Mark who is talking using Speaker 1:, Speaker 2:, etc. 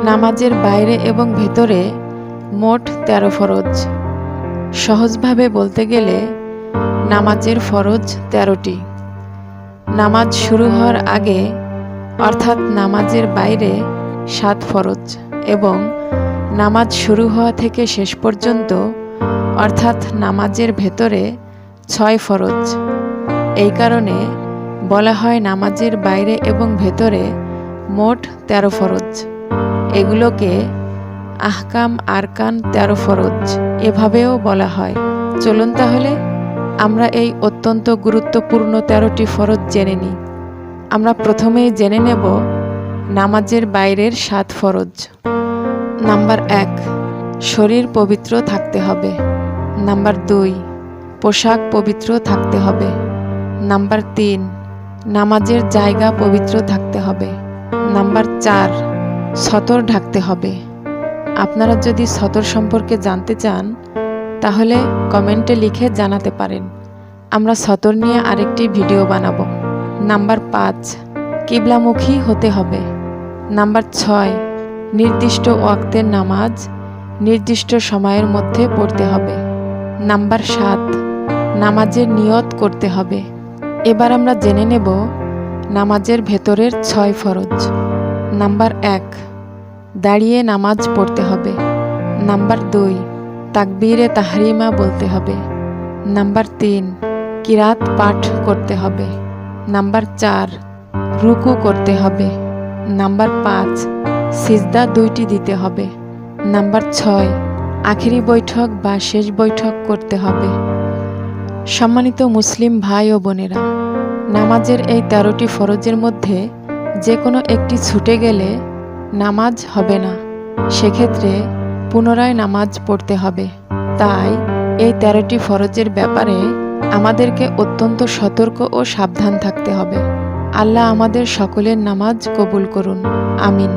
Speaker 1: নামাজের বাইরে এবং ভেতরে মোট ১৩ ফরজ। সহজভাবে বলতে গেলে নামাজের ফরজ ১৩টি। নামাজ শুরু হওয়ার আগে অর্থাৎ নামাজের বাইরে ৭ ফরজ এবং নামাজ শুরু হওয়া থেকে শেষ পর্যন্ত অর্থাৎ নামাজের ভেতরে ৬ ফরজ। এই কারণে বলা হয় নামাজের বাইরে এবং ভেতরে মোট ১৩ ফরজ। এগুলোকে আহকাম আরকান ১৩ ফরজ এভাবেও বলা হয়। চলুন তাহলে আমরা এই অত্যন্ত গুরুত্বপূর্ণ ১৩টি ফরজ জেনে নিই। আমরা প্রথমেই জেনে নেব নামাজের বাইরের ৭ ফরজ। নাম্বার ১, শরীর পবিত্র থাকতে হবে। নাম্বার ২, পোশাক পবিত্র থাকতে হবে। নাম্বার ৩, নামাজের জায়গা পবিত্র থাকতে হবে। নাম্বার ৪, সতর ঢাকতে হবে। আপনারা যদি সতর সম্পর্কে জানতে চান তাহলে কমেন্টে লিখে জানাতে পারেন, আমরা সতর নিয়ে আরেকটি ভিডিও বানাবো। নাম্বার ৫, কিবলামুখী হতে হবে। নাম্বার ৬, নির্দিষ্ট ওয়াক্তের নামাজ নির্দিষ্ট সময়ের মধ্যে পড়তে হবে। নাম্বার ৭, নামাজের নিয়ত করতে হবে। এবার আমরা জেনে নেব নামাজের ভেতরের ৬ ফরজ। নাম্বার ১, দাঁড়িয়ে নামাজ পড়তে হবে। নাম্বার ২, তাকবীরে তাহরিমা বলতে হবে। নাম্বার ৩, কিরাত পাঠ করতে হবে। নাম্বার ৪, রুকু করতে হবে। নাম্বার ৫, সিজদা ২টি দিতে হবে। নাম্বার ৬, আখেরি বৈঠক বা শেষ বৈঠক করতে হবে। সম্মানিত মুসলিম ভাই ও বোনেরা, নামাজের এই ১৩টি ফরজের মধ্যে যে কোনো একটি ছুটে গেলে নামাজ হবে না, সেক্ষেত্রে পুনরায় নামাজ পড়তে হবে। তাই এই ১৩টি ফরজের ব্যাপারে আমাদেরকে অত্যন্ত সতর্ক ও সাবধান থাকতে হবে। আল্লাহ আমাদের সকলের নামাজ কবুল করুন, আমিন।